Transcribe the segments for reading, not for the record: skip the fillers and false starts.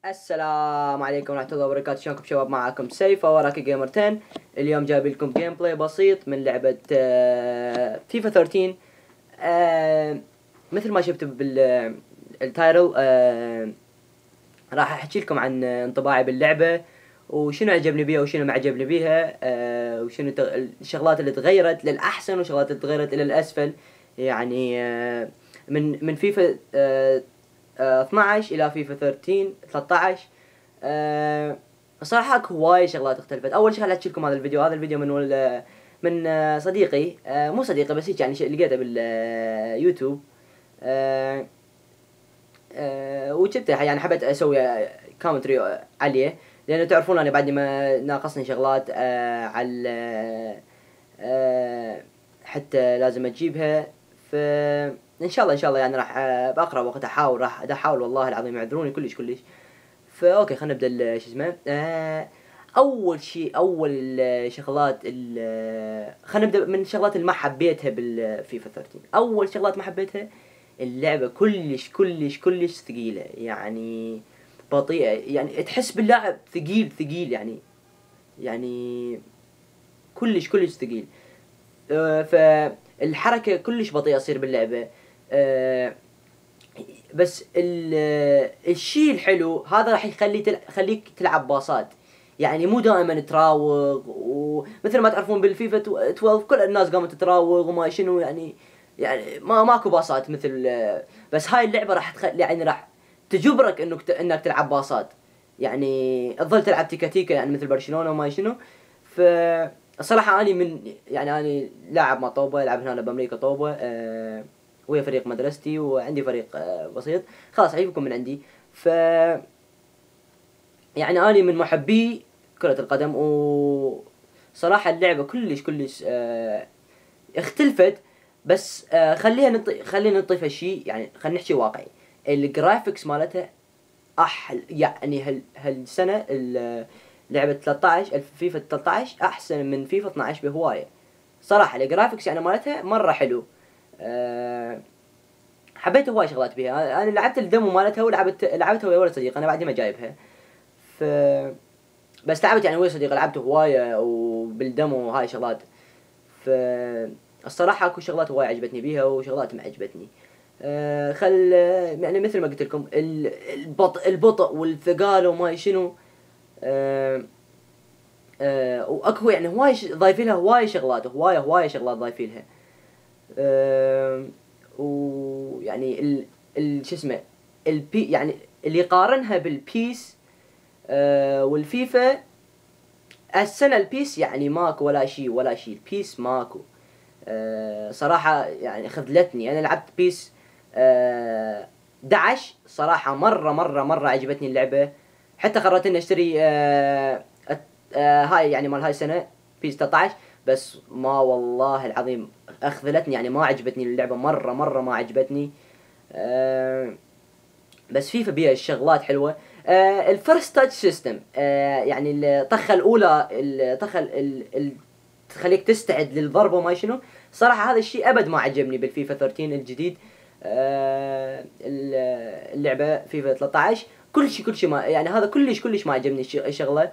السلام عليكم ورحمة الله وبركاته. شلونكم شباب؟ معاكم سيف وراكي جيمر 10. اليوم جايب لكم جيم بلاي بسيط من لعبة فيفا 13. مثل ما شفتوا بالتايتل، راح احكي لكم عن انطباعي باللعبة وشنو عجبني بيها وشنو ما عجبني بيها، وشنو الشغلات اللي تغيرت للأحسن والشغلات اللي تغيرت إلى الأسفل. يعني من فيفا 12 الى فيفا 13. صراحة هواي شغلات اختلفت. اول شغله احكي لكم، هذا الفيديو من صديقي، مو صديقي بس هيك، يعني شيء لقيته باليوتيوب. وجدت يعني حبيت اسوي كومنتري عليه، لانه تعرفون انا بعد ما ناقصني شغلات على حتى لازم اجيبها. ان شاء الله يعني راح باقرب وقت احاول والله العظيم، اعذروني كلش. اوكي، خلينا نبدا شو اسمه. اول شيء، شغلات خلينا نبدا من الشغلات اللي ما حبيتها بالفيفا 13. اول شغلات ما حبيتها، اللعبه كلش ثقيله، يعني بطيئه، يعني تحس باللاعب ثقيل يعني كلش ثقيل. فالحركه كلش بطيئه تصير باللعبه. بس الشيء الحلو هذا راح يخليك تلعب باصات، يعني مو دائما تراوغ، ومثل ما تعرفون بالفيفا 12 كل الناس قامت تراوغ وما شنو، يعني ماكو باصات مثل. بس هاي اللعبه راح يعني راح تجبرك انك تلعب باصات، يعني تظل تلعب تيكا تيكا، يعني مثل برشلونه وما شنو. الصراحه اني لاعب مع طوبه، يلعب هنا بامريكا طوبه، وهي فريق مدرستي وعندي فريق بسيط. خلاص اعيبكم من عندي. يعني اني من محبي كرة القدم، وصراحة اللعبة كلش اختلفت. بس خلينا نضيف هالشيء، يعني خلينا نحكي واقعي. الجرافيكس مالتها يعني هالسنة لعبة 13 فيفا 13 احسن من فيفا 12 بهواية. صراحة الجرافيكس يعني مالتها مرة حلو. حبيت هواي شغلات بيها. انا لعبت الدمو مالتها لعبتها ويا ولد صديق، انا بعدي ما جايبها. ف بس لعبت يعني ويا صديق، لعبته هوايه وبالدمو هاي شغلات. ف الصراحه اكو شغلات هواي عجبتني بيها وشغلات ما عجبتني. يعني مثل ما قلت لكم، البطء والثقال وما شنو. واكو يعني ضايفين لها هواي شغلات، هواي شغلات ضايفين لها. ويعني شو اسمه، يعني اللي يقارنها بالبيس والفيفا السنة، البيس يعني ماكو ولا شيء البيس ماكو. صراحة يعني خذلتني. انا لعبت بيس 11 صراحة، مرة عجبتني اللعبة. حتى قررت اني اشتري هاي يعني مال هاي السنة بيس 13. بس ما والله العظيم اخذلتني، يعني ما عجبتني اللعبة مرة ما عجبتني. بس فيفا بيها الشغلات حلوة. الفيرست تاتش سيستم، يعني الطخة الأولى، الطخة تخليك تستعد للضرب وما شنو. صراحة هذا الشيء أبد ما عجبني بالفيفا 13 الجديد. اللعبة فيفا 13 كل شيء ما يعني، هذا كلش ما عجبني الشغلة.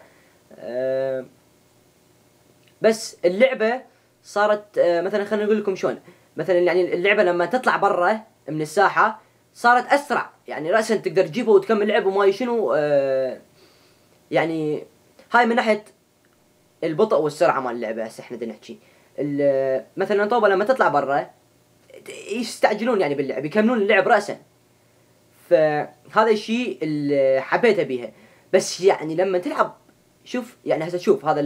بس اللعبة صارت مثلا خلينا نقول لكم شلون. مثلا يعني اللعبة لما تطلع برا من الساحة صارت أسرع، يعني رأسا تقدر تجيبه وتكمل لعب وما شنو. يعني هاي من ناحية البطء والسرعة مال اللعبة. هسه احنا بدنا نحكي مثلا طوبة لما تطلع برا يستعجلون يعني باللعب، يكملون اللعب رأسا. فهذا الشيء اللي حبيته بيها. بس يعني لما تلعب، شوف يعني هسه شوف هذا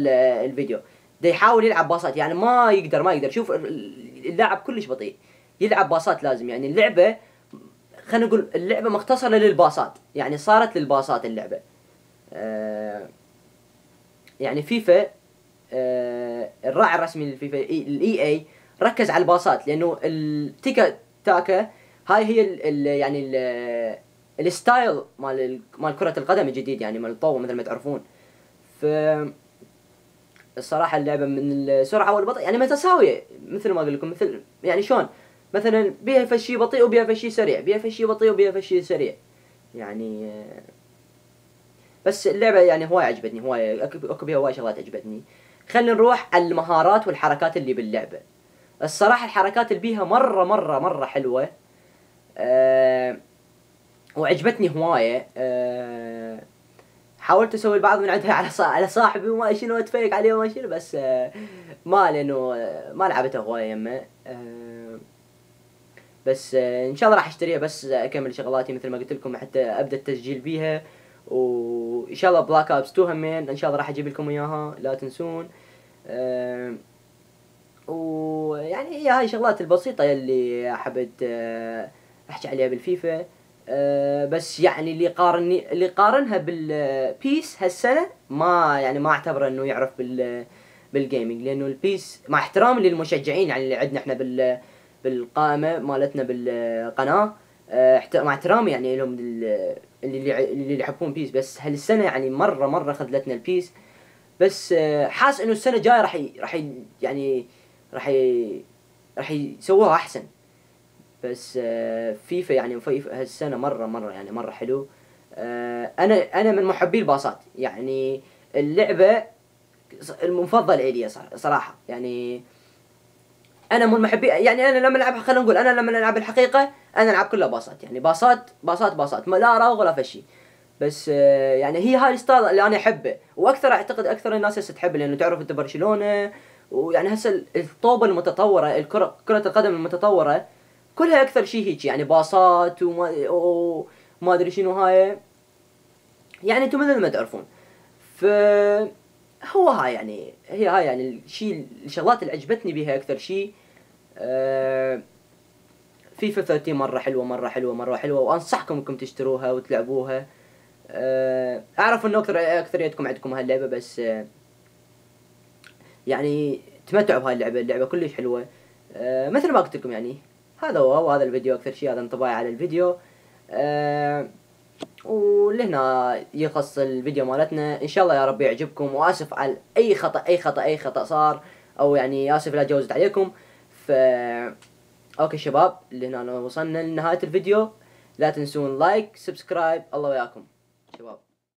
الفيديو ده يحاول يلعب باصات، يعني ما يقدر. شوف اللاعب كلش بطيء يلعب باصات. لازم يعني اللعبة، خلينا نقول اللعبة مختصرة للباصات، يعني صارت للباصات اللعبة. يعني فيفا، الراعي الرسمي للفيفا الاي اي ركز على الباصات، لانه التيكا تاكا هاي هي يعني الستايل مال كرة القدم الجديد، يعني مال الطوبة مثل ما تعرفون. ف الصراحة اللعبة من السرعة والبطء يعني متساوية، مثل ما اقول لكم. مثل يعني شلون، مثلا بيها فشي بطيء وبيها فشي سريع، بيها فشي بطيء وبيها فشي سريع. يعني بس اللعبة يعني هواي عجبتني، هواي اكو بيها هواي شغلات عجبتني. خلينا نروح على المهارات والحركات اللي باللعبة. الصراحة الحركات اللي بيها مرة حلوة. أه وعجبتني هواية. حاولت اسوي البعض من عندها على صاحبي وما شنو، اتفيق عليه وما شنو، بس ما لانه ما لعبته هواية يمه. بس ان شاء الله راح اشتريها بس اكمل شغلاتي مثل ما قلت لكم حتى ابدا التسجيل بيها. وان شاء الله بلاك ابس 2 همين ان شاء الله راح اجيب لكم اياها لا تنسون. ويعني هي هاي الشغلات البسيطة يلي حبيت احكي عليها بالفيفا. بس يعني اللي قارنها بالبيس هالسنة ما يعني ما اعتبره انه يعرف بالجيمنج، لانه البيس مع احترامي للمشجعين يعني اللي عندنا احنا بالقائمة مالتنا بالقناة. مع احترامي يعني لهم اللي يحبون بيس، بس هالسنة يعني مرة خذلتنا البيس. بس حاس انه السنة الجاية يعني راح راح يسووها احسن. بس فيفا يعني فيفا هالسنة مرة يعني مرة حلو. انا من محبي الباصات، يعني اللعبة المفضل الي صراحة. يعني انا من محبي، يعني انا لما العب خلينا نقول انا لما العب الحقيقة انا العب كلها باصات، يعني باصات ما لا راوغ ولا فشي. بس يعني هي هاي الستايل اللي انا احبه، واكثر اعتقد اكثر الناس هسه تحبه، لانه تعرف انت برشلونة ويعني هسه الطوبة المتطورة كرة القدم المتطورة كلها اكثر شيء هيك، يعني باصات وما ادري شنو هاي. يعني انتم مثل ما تعرفون. ف هو هاي يعني هي هاي يعني الشغلات اللي عجبتني بها اكثر شيء. فيفا 13 مرة حلوة وانصحكم انكم تشتروها وتلعبوها. اعرف انه اكثريتكم عندكم هاللعبة، بس يعني تمتعوا بهاي اللعبة كلش حلوة. مثل ما قلت لكم يعني هذا هو، وهذا الفيديو اكثر شيء، هذا انطباعي على الفيديو. ولهنا يخص الفيديو مالتنا، ان شاء الله يا رب يعجبكم، واسف على اي خطأ صار، او يعني اسف لا جوزت عليكم. ف اوكي شباب، لهنا وصلنا لنهاية الفيديو. لا تنسون لايك سبسكرايب، الله وياكم شباب.